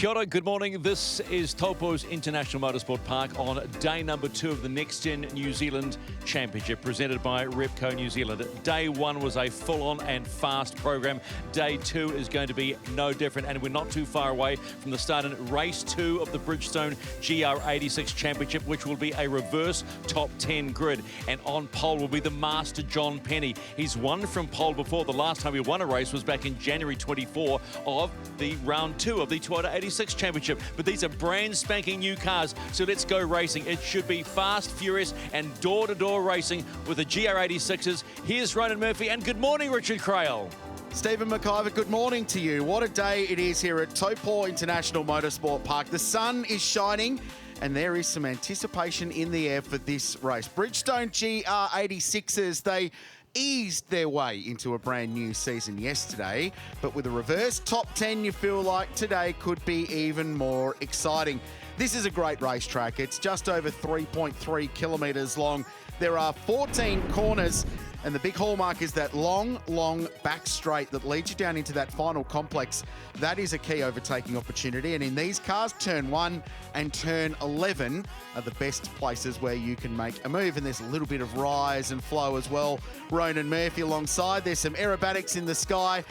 Kia ora, good morning. This is Taupo's International Motorsport Park on day number 2 of the Next Gen New Zealand Championship presented by Repco New Zealand. Day 1 was a full-on and fast program. Day 2 is going to be no different, and we're not too far away from the start in race 2 of the Bridgestone GR86 Championship, which will be a reverse top 10 grid. And on pole will be the master John Penny. He's won from pole before. The last time he won a race was back in January 24 of the round 2 of the Toyota 86 Championship. But these are brand spanking new cars, so let's go racing. It should be fast, furious, and door-to-door racing with the GR86s. Here's Ronan Murphy, and good morning, Richard Crail. Stephen McIver, good morning to you. What a day it is here at Taupo International Motorsport Park. The sun is shining, and there is some anticipation in the air for this race. Bridgestone GR86s, they eased their way into a brand new season yesterday, but with a reverse top 10, you feel like today could be even more exciting. This is a great racetrack. It's just over 3.3 kilometres long. There are 14 corners, and the big hallmark is that long back straight that leads you down into that final complex. That is a key overtaking opportunity, and in these cars, turn 1 and turn 11 are the best places where you can make a move, and there's a little bit of rise and flow as well. Ronan Murphy alongside. There's some aerobatics in the sky.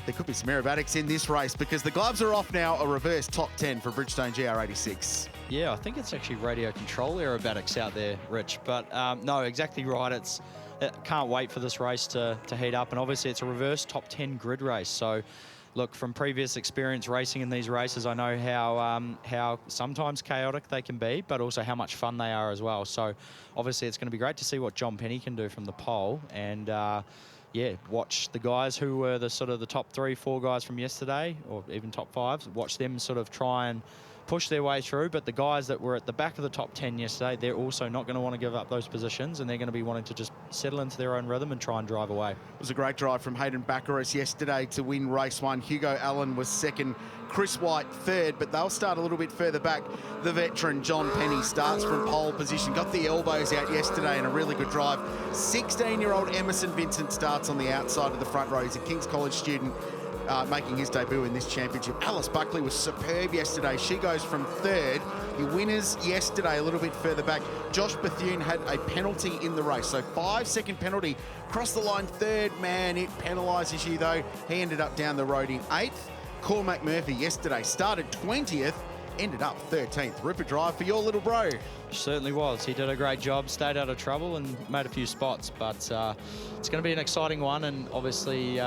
There could be some aerobatics in this race because the gloves are off now. A reverse top 10 for Bridgestone GR86. Yeah, I think it's actually radio control aerobatics out there, Rich. But no, exactly right. Can't wait for this race to heat up. And obviously it's a reverse top 10 grid race. So look, from previous experience racing in these races, I know how sometimes chaotic they can be, but also how much fun they are as well. So obviously it's going to be great to see what John Penny can do from the pole. And yeah, watch the guys who were the sort of the top 3, 4 guys from yesterday, or even top 5s, watch them sort of try and push their way through. But the guys that were at the back of the top 10 yesterday, they're also not going to want to give up those positions, and they're going to be wanting to just settle into their own rhythm and try and drive away. It was a great drive from Hayden Baccaris yesterday to win race 1. Hugo Allen was second, Chris White third, but they'll start a little bit further back. The veteran John Penny starts from pole position, got the elbows out yesterday in a really good drive. 16-year-old Emerson Vincent starts on the outside of the front row. He's a King's College student, making his debut in this championship. Alice Buckley was superb yesterday. She goes from third. The winners yesterday a little bit further back. Josh Bethune had a penalty in the race, so 5-second penalty. Cross the line third, man, it penalises you though. He ended up down the road in 8th. Cormac Murphy yesterday started 20th, ended up 13th. Ripper drive for your little bro. Certainly was. He did a great job, stayed out of trouble and made a few spots, but it's going to be an exciting one, and obviously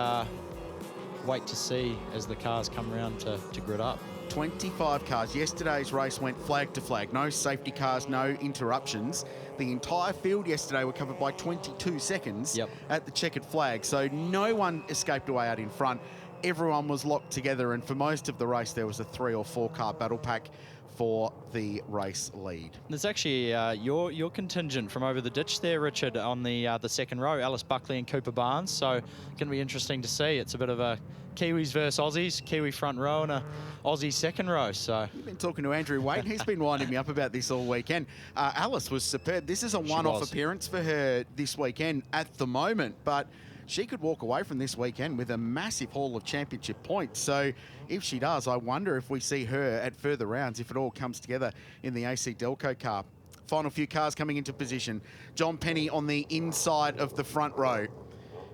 wait to see as the cars come around to grid up. 25 cars. Yesterday's race went flag to flag. No safety cars, no interruptions. The entire field yesterday were covered by 22 seconds at the checkered flag, so no one escaped away out in front. Everyone was locked together, and for most of the race there was a 3 or 4 car battle pack for the race lead. There's actually your contingent from over the ditch there, Richard, on the second row, Alice Buckley and Cooper Barnes. So going to be interesting to see. It's a bit of a Kiwis versus Aussies, Kiwi front row and a Aussie second row. So you've been talking to Andrew Waite. He's been winding me up about this all weekend. Alice was superb. This is a one-off appearance for her this weekend at the moment, but she could walk away from this weekend with a massive haul of championship points. So if she does, I wonder if we see her at further rounds, if it all comes together in the AC Delco car. Final few cars coming into position. John Penny on the inside of the front row,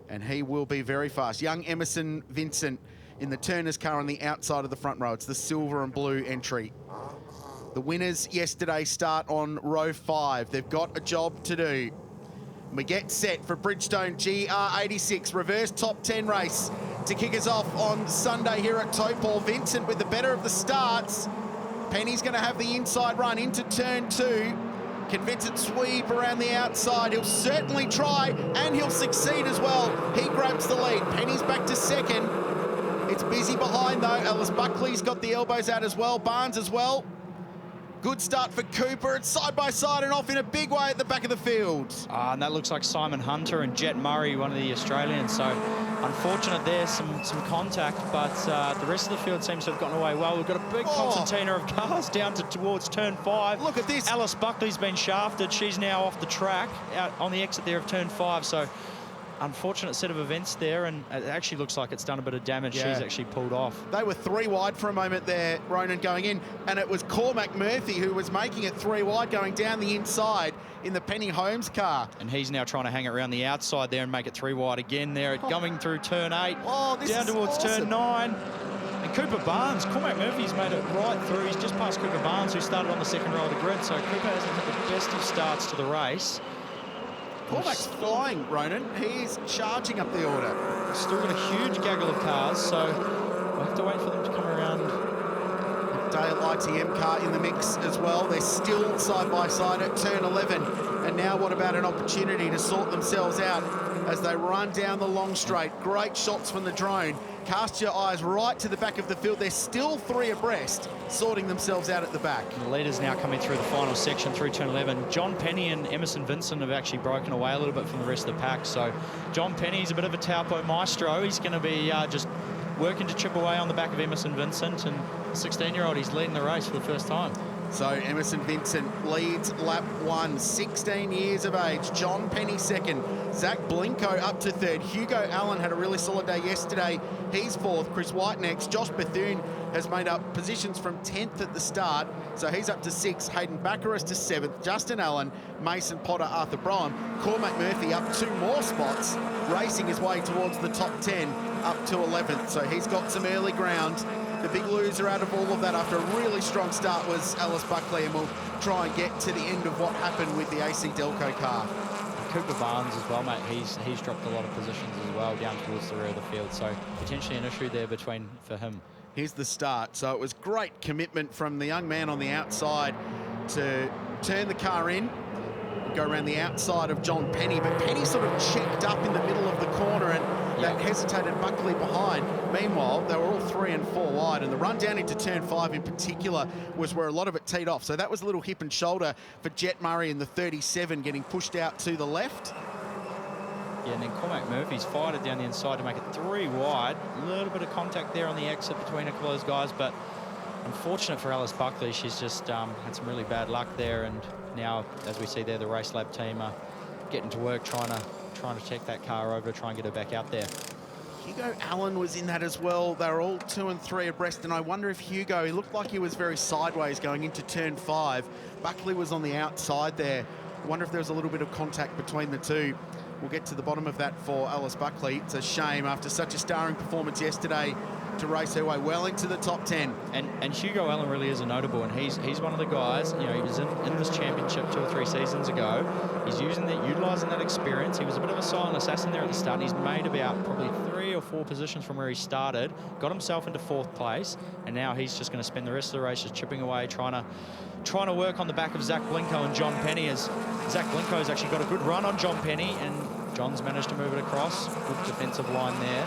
and he will be very fast. Young Emerson Vincent in the Turner's car on the outside of the front row. It's the silver and blue entry. The winners yesterday start on row 5. They've got a job to do. We get set for Bridgestone GR86 reverse top 10 race to kick us off on Sunday here at Taupo. Vincent with the better of the starts. Penny's going to have the inside run into turn 2. Can Vincent sweep around the outside? He'll certainly try, and he'll succeed as well. He grabs the lead. Penny's back to second. It's busy behind though. Alice Buckley's got the elbows out as well. Barnes as well. Good start for Cooper. It's side by side and off in a big way at the back of the field. And that looks like Simon Hunter and Jet Murray, one of the Australians. So unfortunate there, some contact, but the rest of the field seems to have gotten away well. We've got a big concertina of cars down towards turn 5. Look at this. Alice Buckley's been shafted. She's now off the track, out on the exit there of turn 5. So unfortunate set of events there, and it actually looks like it's done a bit of damage. Yeah. She's actually pulled off. They were 3 wide for a moment there, Ronan, going in, and it was Cormac Murphy who was making it 3 wide going down the inside in the Penny Holmes car. And he's now trying to hang it around the outside there and make it 3 wide again there, going through turn 8, down towards turn 9. And Cooper Barnes, Cormac Murphy's made it right through. He's just past Cooper Barnes, who started on the second row of the grid. So Cooper hasn't had the best of starts to the race. Cormac's flying, Ronan. He's charging up the order. Still got a huge gaggle of cars, so we'll have to wait for them to come around. Dale ITM car in the mix as well. They're still side by side at turn 11. And now what about an opportunity to sort themselves out as they run down the long straight. Great shots from the drone. Cast your eyes right to the back of the field. They're still 3 abreast, sorting themselves out at the back. And the leaders now coming through the final section through turn 11. John Penny and Emerson Vincent have actually broken away a little bit from the rest of the pack. So John Penny's a bit of a Taupo maestro. He's going to be just working to chip away on the back of Emerson Vincent, and the 16-year-old, he's leading the race for the first time. So Emerson Vincent leads lap 1, 16 years of age. John Penny second. Zach Blinko up to third. Hugo Allen had a really solid day yesterday. He's fourth. Chris White next. Josh Bethune has made up positions from 10th at the start, so he's up to 6th. Hayden Baccaris to 7th. Justin Allen, Mason Potter, Arthur Brown. Cormac Murphy up 2 more spots, racing his way towards the top 10, up to 11th. So he's got some early ground. The big loser out of all of that after a really strong start was Alice Buckley, and we'll try and get to the end of what happened with the AC Delco car. Cooper Barnes as well, mate. He's dropped a lot of positions as well down towards the rear of the field, so potentially an issue there for him. Here's the start. So it was great commitment from the young man on the outside to turn the car in, go around the outside of John Penny, but Penny sort of checked up in the middle of the corner, and that hesitated Buckley behind. Meanwhile, they were all 3 and 4 wide, and the run down into turn 5 in particular was where a lot of it teed off. So that was a little hip and shoulder for Jet Murray in the 37, getting pushed out to the left. Yeah, and then Cormac Murphy's fired it down the inside to make it 3 wide. A little bit of contact there on the exit between a couple of those guys, but unfortunate for Alice Buckley. She's just had some really bad luck there, and now, as we see there, the Race Lab team are getting to work trying to check that car over, try and get her back out there. Hugo Allen was in that as well. They were all 2 and 3 abreast, and I wonder if Hugo, he looked like he was very sideways going into turn 5. Buckley was on the outside there. I wonder if there was a little bit of contact between the two. We'll get to the bottom of that for Alice Buckley. It's a shame after such a starring performance yesterday to race her way well into the top 10. And Hugo Allen really is a notable, and he's one of the guys, you know, he was in this championship 2 or 3 seasons ago. He's utilising that experience. He was a bit of a silent assassin there at the start, and he's made about probably 3 or 4 positions from where he started, got himself into 4th place, and now he's just going to spend the rest of the race just chipping away, trying to work on the back of Zach Blinko and John Penny, as Zach Blinko's actually got a good run on John Penny, and John's managed to move it across. Good defensive line there.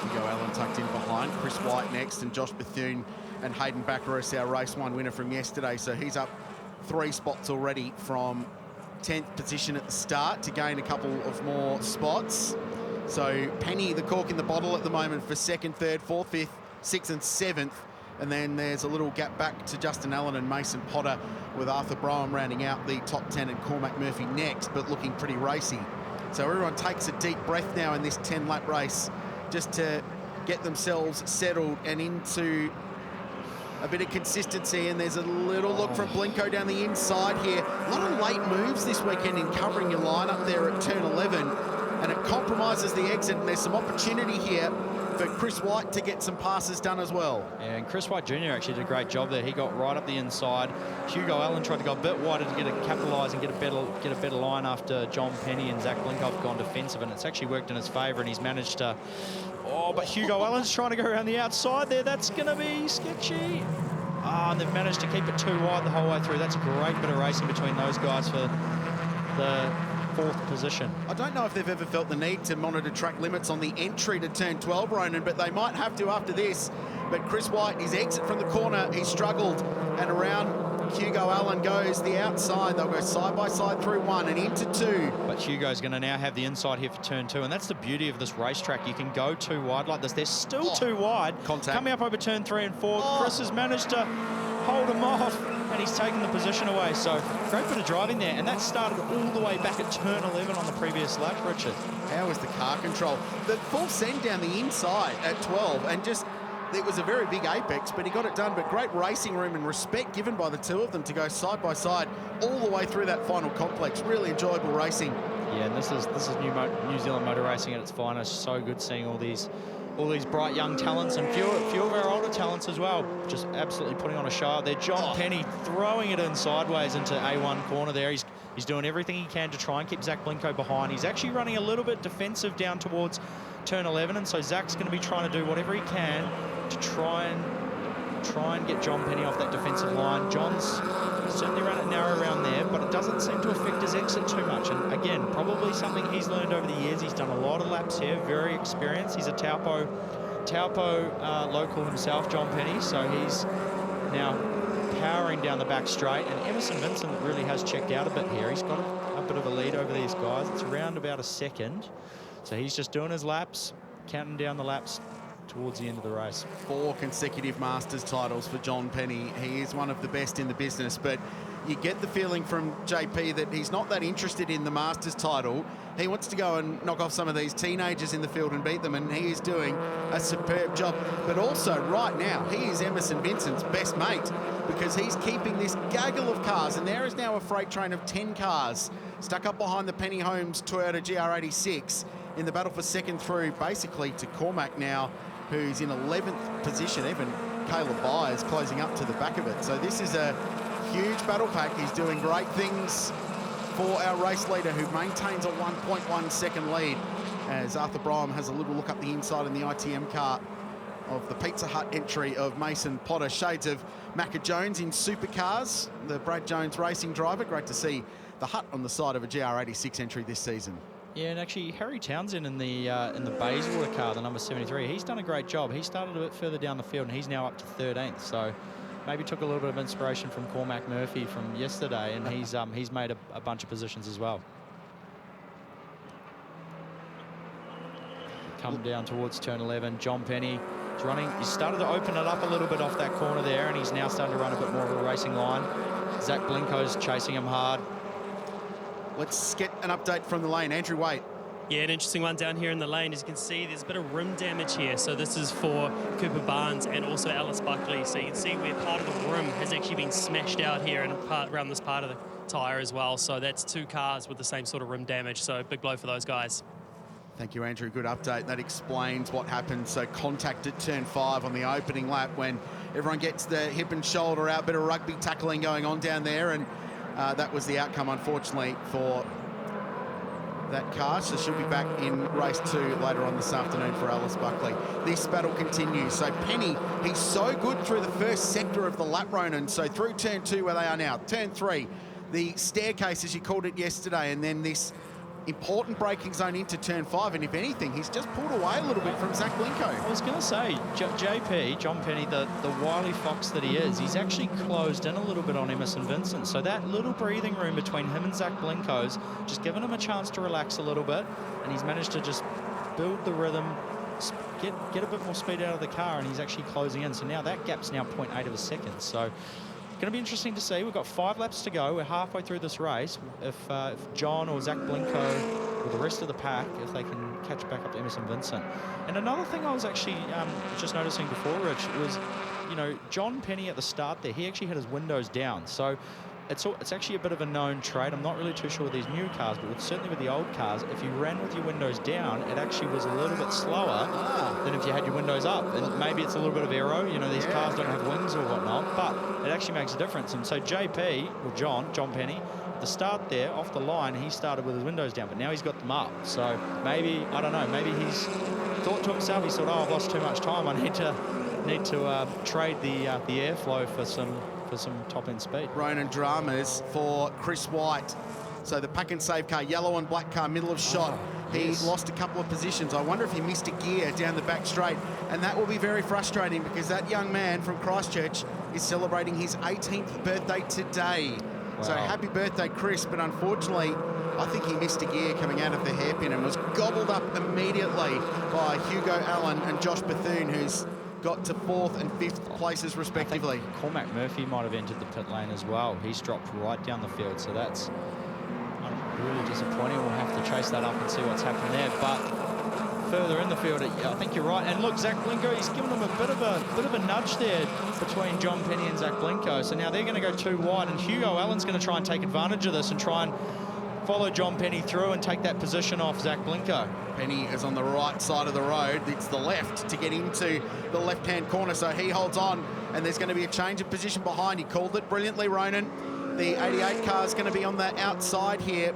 Hugo Allen tucked in behind. Chris White next, and Josh Bethune and Hayden Baccaris, our race 1 winner from yesterday. So he's up 3 spots already from 10th position at the start to gain a couple of more spots. So Penny, the cork in the bottle at the moment for 2nd, 3rd, 4th, 5th, 6th and 7th. And then there's a little gap back to Justin Allen and Mason Potter, with Arthur Brown rounding out the top 10 and Cormac Murphy next, but looking pretty racy. So everyone takes a deep breath now in this 10-lap race, just to get themselves settled and into a bit of consistency. And there's a little look from Blinko down the inside here. A lot of late moves this weekend in covering your lineup there at turn 11, and it compromises the exit, and there's some opportunity here for Chris White to get some passes done as well. Yeah, and Chris White Jr. actually did a great job there. He got right up the inside. Hugo Allen tried to go a bit wider to capitalise and get a better line after John Penny and Zach Blinko have gone defensive, and it's actually worked in his favour, and he's managed to... Oh, but Hugo Allen's trying to go around the outside there. That's going to be sketchy. And they've managed to keep it 2 wide the whole way through. That's a great bit of racing between those guys for the 4th position. I don't know if they've ever felt the need to monitor track limits on the entry to turn 12, Ronan, but they might have to after this. But Chris White, his exit from the corner, he struggled, and around Hugo Allen goes the outside. They'll go side by side through 1 and into 2. But Hugo's going to now have the inside here for turn 2, and that's the beauty of this racetrack. You can go too wide like this. They're still too wide. Contact. Coming up over turn 3 and 4. Chris has managed to hold him off, and he's taken the position away. So great bit of driving there, and that started all the way back at turn 11 on the previous lap, Richard. How was the car control? The full send down the inside at 12, and just, it was a very big apex, but he got it done. But great racing room and respect given by the two of them to go side by side all the way through that final complex. Really enjoyable racing. Yeah, and this is New Zealand motor racing at its finest. So good seeing all these bright young talents, and few of our older talents as well, just absolutely putting on a show out there. John Penny throwing it in sideways into A1 corner there. He's doing everything he can to try and keep Zach Blinko behind. He's actually running a little bit defensive down towards turn 11, and so Zach's going to be trying to do whatever he can to try and get John Penny off that defensive line. John's certainly run it narrow around there, but it doesn't seem to affect his exit too much. And again, probably something he's learned over the years. He's done a lot of laps here, very experienced. He's a Taupo local himself, John Penny, so he's now powering down the back straight. And Emerson Vincent really has checked out a bit here. He's got a bit of a lead over these guys. It's around about a second. So he's just doing his laps, counting down the laps towards the end of the race. 4 consecutive Masters titles for John Penny. He is one of the best in the business, but you get the feeling from JP that he's not that interested in the Masters title. He wants to go and knock off some of these teenagers in the field and beat them, and he is doing a superb job. But also, right now, he is Emerson Vincent's best mate because he's keeping this gaggle of cars, and there is now a freight train of 10 cars stuck up behind the Penny Holmes Toyota GR86 in the battle for second through, basically to Cormac now, who's in 11th position. Even Caleb Byers closing up to the back of it. So this is a huge battle pack. He's doing great things for our race leader, who maintains a 1.1 second lead, as Arthur Bryan has a little look up the inside in the ITM car of the Pizza Hut entry of Mason Potter. Shades of Macca Jones in supercars, the Brad Jones racing driver. Great to see the Hut on the side of a GR86 entry this season. Yeah, and actually Harry Townsend in the Bayswater car, the number 73, he's done a great job. He started a bit further down the field, and he's now up to 13th. So maybe took a little bit of inspiration from Cormac Murphy from yesterday, and he's made a bunch of positions as well. Come down towards turn 11. John Penny is running. He started to open it up a little bit off that corner there, and he's now starting to run a bit more of a racing line. Zach Blinko's chasing him hard. Let's get an update from the lane. Andrew Waite. Yeah, an interesting one down here in the lane. As you can see, there's a bit of rim damage here. So this is for Cooper Barnes and also Alice Buckley. So you can see where part of the rim has actually been smashed out here and around this part of the tyre as well. So that's 2 cars with the same sort of rim damage. So big blow for those guys. Thank you, Andrew. Good update. That explains what happened. So contact at turn 5 on the opening lap when everyone gets the hip and shoulder out. Bit of rugby tackling going on down there, and that was the outcome, unfortunately, for that car. So she'll be back in race 2 later on this afternoon for Alice Buckley. This battle continues. So Penny, he's so good through the first sector of the lap, Ronan. So through turn 2 where they are now, turn 3, the staircase as you called it yesterday, and then this important braking zone into turn 5, and if anything, he's just pulled away a little bit from Zach Blinko. I was going to say, JP, John Penny, the wily fox that he is, he's actually closed in a little bit on Emerson Vincent. So that little breathing room between him and Zach Blinko's just given him a chance to relax a little bit, and he's managed to just build the rhythm, get a bit more speed out of the car, and he's actually closing in. So now that gap's now 0.8 of a second. So going to be interesting to see. We've got 5 laps to go. We're halfway through this race. If John or Zach Blinko or the rest of the pack, if they can catch back up to Emerson Vincent. And another thing I was actually just noticing before, Rich, was, you know, John Penny at the start there, he actually had his windows down. So it's actually a bit of a known trait. I'm not really too sure with these new cars, but certainly with the old cars, if you ran with your windows down, it actually was a little bit slower than if you had your windows up. And maybe it's a little bit of aero. You know, these cars don't have wings or whatnot, but it actually makes a difference. And so JP, or John Penny, at the start there, off the line, he started with his windows down, but now he's got them up. So maybe, I don't know, maybe he's thought to himself, he thought, oh, I've lost too much time. I need to trade the airflow for some top-end speed. Ronan dramas for Chris White. So the pack and save car, yellow and black car, middle of shot. He lost a couple of positions. I wonder if he missed a gear down the back straight. And that will be very frustrating because that young man from Christchurch is celebrating his 18th birthday today. Wow. So happy birthday, Chris. But unfortunately, I think he missed a gear coming out of the hairpin and was gobbled up immediately by Hugo Allen and Josh Bethune, who's got to 4th and 5th places respectively. Cormac Murphy might have entered the pit lane as well. He's dropped right down the field, so that's really disappointing. We'll have to chase that up and see what's happening there. But further in the field, I think you're right. And look, Zach Blinko, he's given them a bit of a nudge there between John Penny and Zach Blinko. So now they're going to go too wide, and Hugo Allen's going to try and take advantage of this and try and follow John Penny through and take that position off Zach Blinko. Penny is on the right side of the road. It's the left to get into the left-hand corner, so he holds on, and there's going to be a change of position behind. He called it brilliantly, Ronan. The 88 car is going to be on the outside here.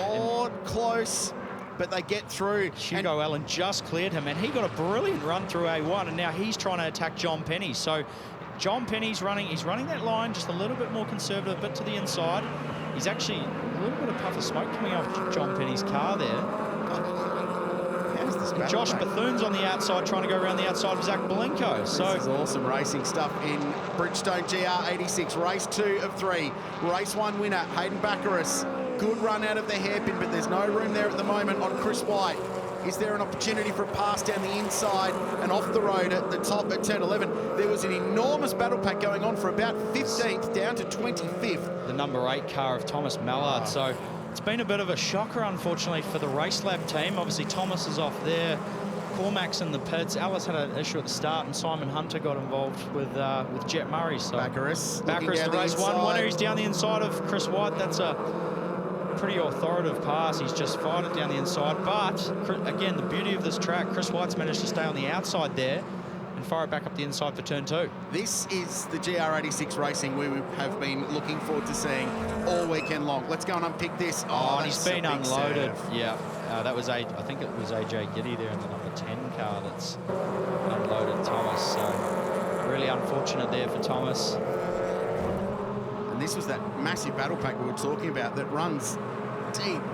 Oh, close, but they get through. Hugo Allen just cleared him, and he got a brilliant run through A1, and now he's trying to attack John Penny. So John Penny's running that line just a little bit more conservative, a bit to the inside. He's actually a little bit of puff of smoke coming off John Penny's car there. Josh Bethune's on the outside, trying to go around the outside of Zach Blinko. So this is awesome racing stuff in Bridgestone GR86. Race 2 of 3. Race 1 winner, Hayden Baccaris. Good run out of the hairpin, but there's no room there at the moment on Chris White. Is there an opportunity for a pass down the inside and off the road at the top at turn 11? There was an enormous battle pack going on for about 15th down to 25th. The number 8 car of Thomas Mallard. So it's been a bit of a shocker, unfortunately, for the Race Lab team. Obviously, Thomas is off there. Cormac's in the pits. Alice had an issue at the start, and Simon Hunter got involved with Jet Murray. So Baccaris, the race 1 winner. He's down the inside of Chris White. That's a pretty authoritative pass. He's just fired it down the inside. But, again, the beauty of this track, Chris White's managed to stay on the outside there and fire it back up the inside for turn 2. This is the GR86 racing we have been looking forward to seeing all weekend long. Let's go and unpick this. Oh, and he's been unloaded. Yeah, that was I think it was AJ Giddy there in the number 10 car that's unloaded Thomas. So really unfortunate there for Thomas. And this was that massive battle pack we were talking about that runs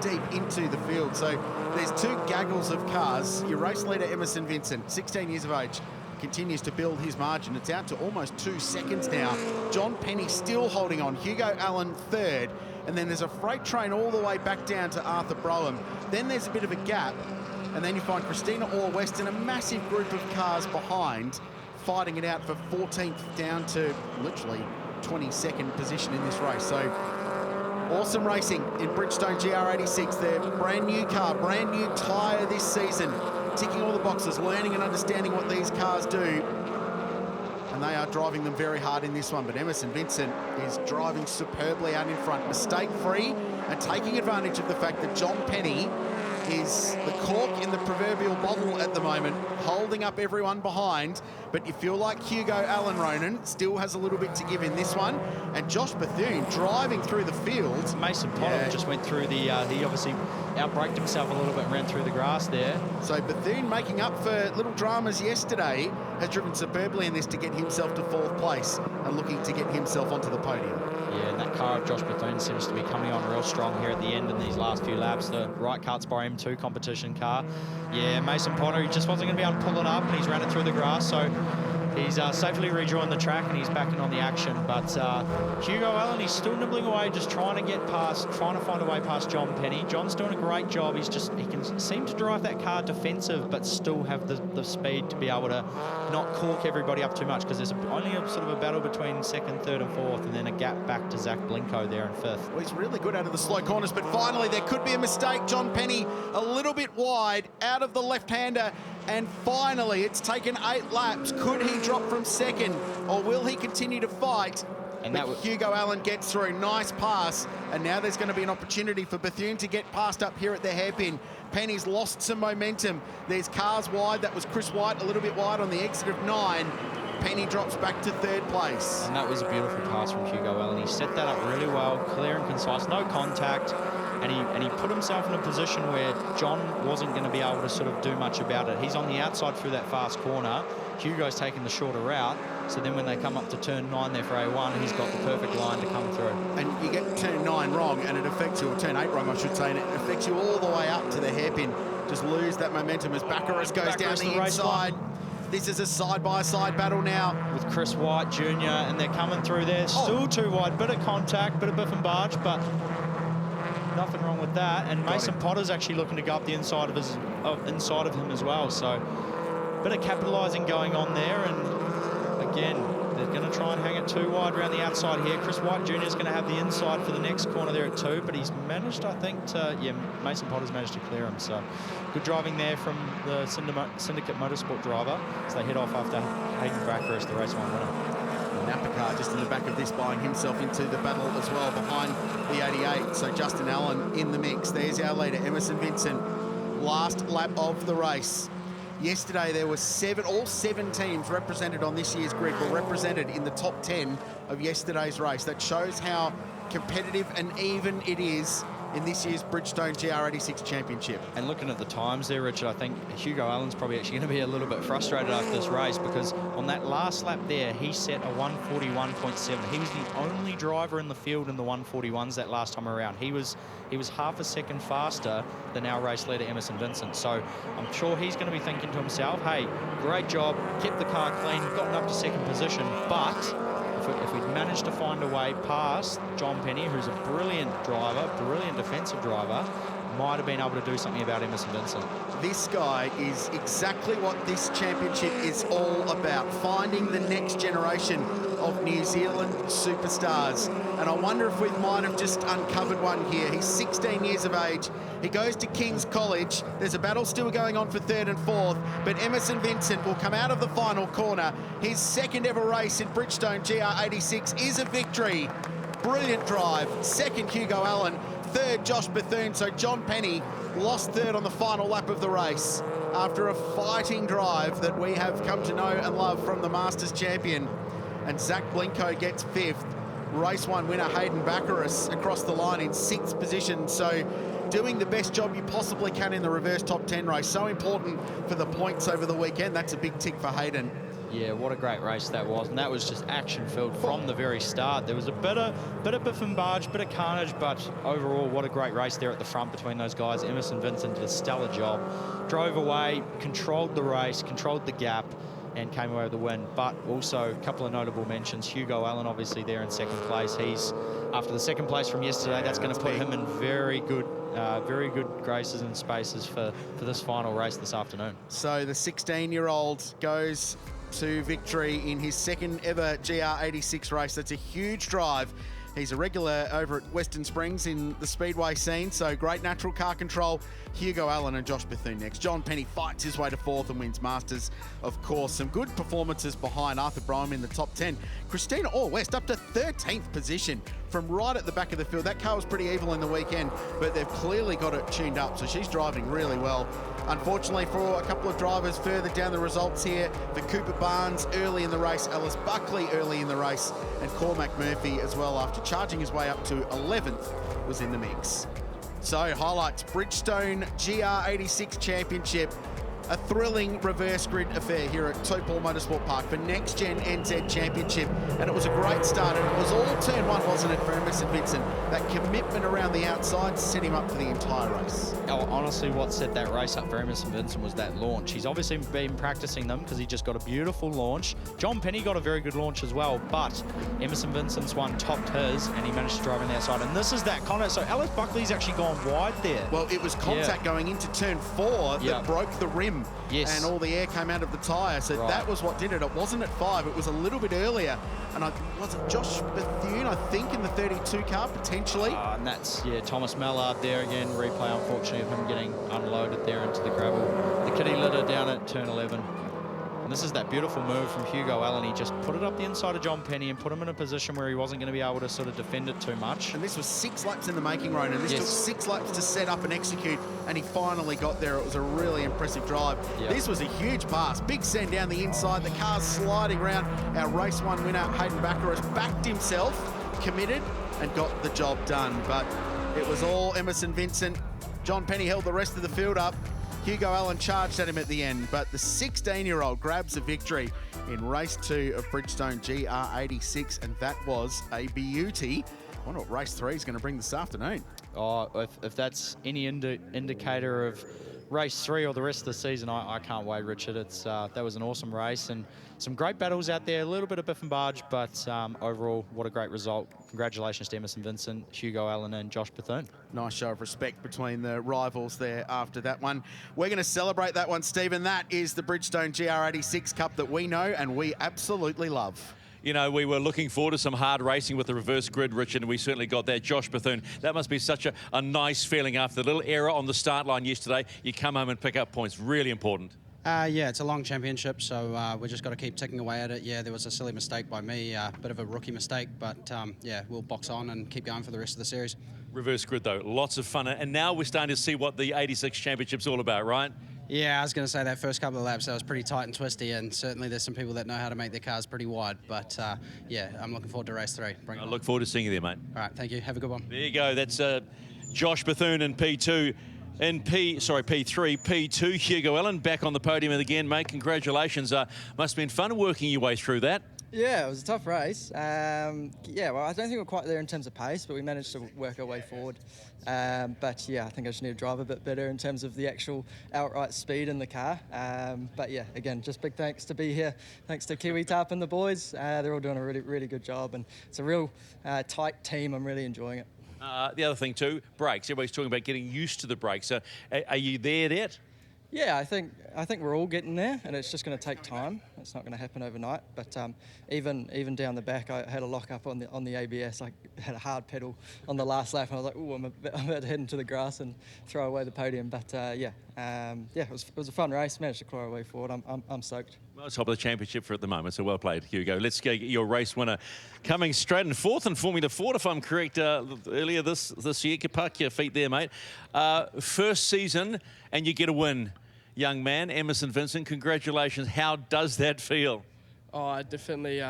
deep into the field. So there's 2 gaggles of cars. Your race leader, Emerson Vincent, 16 years of age, continues to build his margin. It's out to almost 2 seconds now. John Penny still holding on. Hugo Allen 3rd. And then there's a freight train all the way back down to Arthur Broham. Then there's a bit of a gap. And then you find Christina Orr West and a massive group of cars behind, fighting it out for 14th down to literally 22nd position in this race. So awesome racing in Bridgestone GR86. Their brand new car, brand new tyre this season, ticking all the boxes, learning and understanding what these cars do. And they are driving them very hard in this one. But Emerson Vincent is driving superbly out in front, mistake-free, and taking advantage of the fact that John Penny is the cork in the proverbial bottle at the moment, holding up everyone behind. But you feel like Hugo Allen, Ronan, still has a little bit to give in this one. And Josh Bethune driving through the field. Mason Potter just went through the, he obviously outbraked himself a little bit and ran through the grass there. So Bethune, making up for little dramas yesterday, has driven superbly in this to get himself to 4th place and looking to get himself onto the podium. Yeah, and that car of Josh Bethune seems to be coming on real strong here at the end in these last few laps. The right Kartsbar M2 competition car. Yeah, Mason Potter, he just wasn't going to be able to pull it up, and he's ran it through the grass, so he's safely rejoined the track and he's back in on the action. But Hugo Allen, he's still nibbling away, just trying to get past, trying to find a way past John Penny. John's doing a great job. He can seem to drive that car defensive, but still have the speed to be able to not cork everybody up too much, because there's only a sort of a battle between 2nd, 3rd and 4th, and then a gap back to Zach Blinko there in 5th. Well, he's really good out of the slow corners, but finally there could be a mistake. John Penny a little bit wide out of the left-hander, and finally it's taken 8 laps. Could he drop from 2nd, or will he continue to fight? And Hugo Allen gets through. Nice pass, and now there's going to be an opportunity for Bethune to get past up here at the hairpin. Penny's lost some momentum. There's cars wide. That was Chris White a little bit wide on the exit of 9. Penny drops back to 3rd place. And that was a beautiful pass from Hugo Allen. He set that up really well, clear and concise, no contact. And he put himself in a position where John wasn't going to be able to sort of do much about it. He's on the outside through that fast corner. Hugo's taking the shorter route. So then when they come up to turn 9 there for A1, he's got the perfect line to come through. And you get turn 9 wrong, and it affects you, or turn 8 wrong, I should say, and it affects you all the way up to the hairpin. Just lose that momentum as Baccaris goes down the inside. This is a side-by-side battle now. With Chris White Jr., and they're coming through there. Still too wide, bit of contact, bit of biff and barge, but nothing wrong with that. And Mason Potter's actually looking to go up the inside of him as well. So bit of capitalising going on there, and again, they're going to try and hang it too wide around the outside here. Chris White Jr. is going to have the inside for the next corner there at 2, but he's managed, I think, to... Yeah, Mason Potter's managed to clear him, so good driving there from the Syndicate Motorsport driver as they head off after Hayden Baccaris, the race 1 winner. Napa car just in the back of this, buying himself into the battle as well behind the 88. So Justin Allen in the mix. There's our leader, Emerson Vincent. Last lap of the race. Yesterday, there were all seven teams represented on this year's grid were represented in the top 10 of yesterday's race. That shows how competitive and even it is in this year's Bridgestone GR86 Championship. And looking at the times there, Richard, I think Hugo Allen's probably actually going to be a little bit frustrated after this race, because on that last lap there, he set a 141.7. He was the only driver in the field in the 141s that last time around. He was half a second faster than our race leader, Emerson Vincent. So I'm sure he's going to be thinking to himself, hey, great job, kept the car clean, gotten up to second position, but if we'd managed to find a way past John Penny, who's a brilliant driver, brilliant defensive driver, might have been able to do something about Emerson Vincent. This guy is exactly what this championship is all about, finding the next generation of New Zealand superstars. And I wonder if we might have just uncovered one here. He's 16 years of age. He goes to King's College. There's a battle still going on for 3rd and 4th, but Emerson Vincent will come out of the final corner. His second ever race in Bridgestone GR86 is a victory. Brilliant drive. 2nd, Hugo Allen. 3rd, Josh Bethune. So John Penny lost 3rd on the final lap of the race after a fighting drive that we have come to know and love from the Masters champion. And Zach Blinko gets 5th. Race 1 winner Hayden Baccaris across the line in 6th position. So doing the best job you possibly can in the reverse top 10 race. So important for the points over the weekend. That's a big tick for Hayden. Yeah, what a great race that was, and that was just action-filled from the very start. There was a bit of biff and barge, bit of carnage, but overall, what a great race there at the front between those guys. Emerson Vincent did a stellar job. Drove away, controlled the race, controlled the gap, and came away with the win. But also, a couple of notable mentions. Hugo Allen, obviously, there in 2nd place. He's, after the 2nd place from yesterday, that's going to put him in very good graces and spaces for this final race this afternoon. So the 16-year-old goes to victory in his 2nd ever GR86 race. That's a huge drive. He's a regular over at Western Springs in the speedway scene, so great natural car control. Hugo Allen and Josh Bethune next. John Penny fights his way to 4th and wins Masters, of course. Some good performances behind Arthur Broham in the top 10. Christina Orr-West up to 13th position from right at the back of the field. That car was pretty evil in the weekend, but they've clearly got it tuned up, so she's driving really well. Unfortunately for a couple of drivers further down the results here, for Cooper Barnes early in the race, Ellis Buckley early in the race, and Cormac Murphy as well, after charging his way up to 11th, was in the mix. So highlights, Bridgestone GR86 Championship. A thrilling reverse grid affair here at Taupo Motorsport Park for Next Gen NZ Championship. And it was a great start, and it was all turn 1, wasn't it, for Emerson Vincent? That commitment around the outside set him up for the entire race. Oh, honestly, what set that race up for Emerson Vincent was that launch. He's obviously been practicing them because he just got a beautiful launch. John Penny got a very good launch as well, but Emerson Vincent's one topped his, and he managed to drive on the outside. And this is that kind of, so Ellis Buckley's actually gone wide there. Well, it was contact going into turn 4 that broke the rim. Yes. And all the air came out of the tyre. So that was what did it. It wasn't at 5. It was a little bit earlier. And was it Josh Bethune, I think, in the 32 car, potentially? And that's, Thomas Mallard there again. Replay, unfortunately, of him getting unloaded there into the gravel. The kitty litter down at turn 11. And this is that beautiful move from Hugo Allen. He just put it up the inside of John Penny and put him in a position where he wasn't going to be able to sort of defend it too much. And this was 6 laps in the making, Ronan. This took 6 laps to set up and execute, and he finally got there. It was a really impressive drive. Yep. This was a huge pass. Big send down the inside. The car's sliding around. Our race 1 winner, Hayden Baccaris, backed himself, committed, and got the job done. But it was all Emerson Vincent. John Penny held the rest of the field up. Hugo Allen charged at him at the end, but the 16-year-old grabs a victory in race 2 of Bridgestone GR86, and that was a beauty. I wonder what race 3 is going to bring this afternoon. Oh, if that's any indicator of race 3 or the rest of the season, I can't wait, Richard. That was an awesome race and some great battles out there, a little bit of biff and barge, but overall, what a great result. Congratulations to Emerson Vincent, Hugo Allen and Josh Bethune. Nice show of respect between the rivals there after that one. We're going to celebrate that one, Stephen. That is the Bridgestone GR86 Cup that we know and we absolutely love. You know, we were looking forward to some hard racing with the reverse grid, Richard, and we certainly got that. Josh Bethune, that must be such a nice feeling after the little error on the start line yesterday. You come home and pick up points. Really important. Yeah, it's a long championship, so we just got to keep ticking away at it. Yeah, there was a silly mistake by me, bit of a rookie mistake, but yeah, we'll box on and keep going for the rest of the series. Reverse grid, though, lots of fun. And now we're starting to see what the 86 Championship's all about, right? Yeah, I was going to say that first couple of laps, that was pretty tight and twisty, and certainly there's some people that know how to make their cars pretty wide. But yeah, I'm looking forward to race 3. I look forward to seeing you there, mate. All right, thank you. Have a good one. There you go. That's Josh Bethune in P2. In P3, P2, Hugo Allen back on the podium again, mate. Congratulations. Must have been fun working your way through that. Yeah, it was a tough race. Yeah, well, I don't think we're quite there in terms of pace, but we managed to work our way forward. But yeah, I think I just need to drive a bit better in terms of the actual outright speed in the car. But yeah, again, just big thanks to be here. Thanks to Kiwi Taupo and the boys. They're all doing a really, really good job, and it's a real tight team. I'm really enjoying it. The other thing too, brakes. Everybody's talking about getting used to the brakes. So, are you there yet? Yeah, I think we're all getting there, and it's just going to take time. It's not going to happen overnight. But even down the back, I had a lock up on the ABS. I had a hard pedal on the last lap, and I was like, "Ooh, I'm about to head into the grass and throw away the podium." But yeah, it was a fun race. Managed to claw our way forward. I'm stoked. Well, top of the championship for at the moment, so well played, Hugo. Let's get your race winner coming straight and fourth in Formula Ford, if I'm correct, earlier this year. Park your feet there, mate. First season, and you get a win. Young man, Emerson Vincent, congratulations. How does that feel? Oh, definitely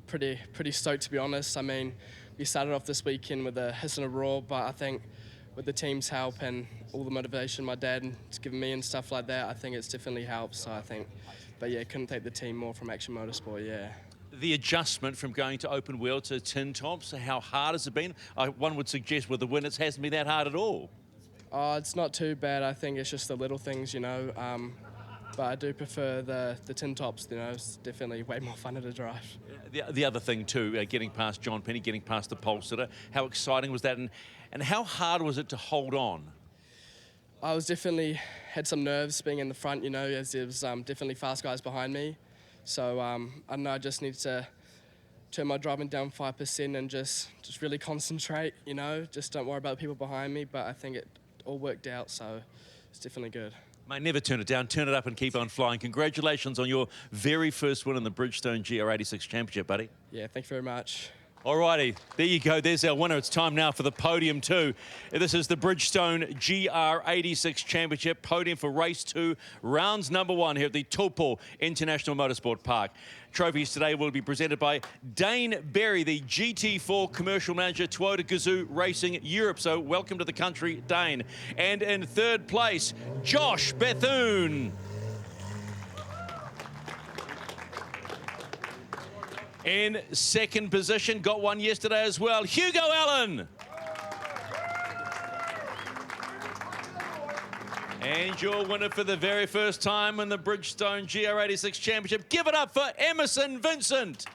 pretty stoked, to be honest. I mean, we started off this weekend with a hiss and a roar, but I think with the team's help and all the motivation my dad has given me and stuff like that, I think it's definitely helped. So I think, but yeah, couldn't take the team more from Action Motorsport, yeah. The adjustment from going to open wheel to tin tops, how hard has it been? One would suggest with the win, it hasn't been that hard at all. Oh, it's not too bad. I think it's just the little things, you know. But I do prefer the tin tops, you know. It's definitely way more fun to drive. The other thing too, getting past John Penny, getting past the pole sitter, how exciting was that, and how hard was it to hold on? I was definitely had some nerves being in the front, you know, as there was definitely fast guys behind me. So I don't know, I just need to turn my driving down 5% and just really concentrate, you know. Just don't worry about the people behind me. But I think it all worked out, so it's definitely good. Mate, never turn it down, turn it up and keep on flying. Congratulations on your very first win in the Bridgestone GR86 Championship, buddy. Yeah, thank you very much. Alrighty, there you go, there's our winner. It's time now for the podium too. This is the Bridgestone GR86 Championship podium for race 2, rounds number 1 here at the Taupo International Motorsport Park. Trophies today will be presented by Dane Berry, the GT4 Commercial Manager, Toyota GAZOO Racing Europe. So welcome to the country, Dane. And in third place, Josh Bethune. In second position, got one yesterday as well, Hugo Allen. And your winner for the very first time in the Bridgestone GR86 Championship. Give it up for Emerson Vincent.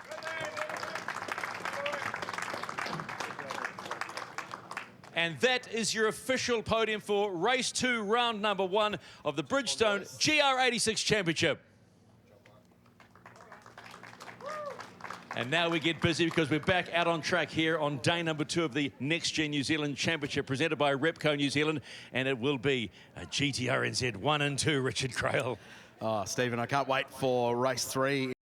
And that is your official podium for race 2, round number 1 of the Bridgestone GR86 Championship. And now we get busy because we're back out on track here on day number 2 of the Next Gen New Zealand Championship presented by Repco New Zealand. And it will be a GTRNZ 1 and 2, Richard Crail. Oh, Stephen, I can't wait for race 3.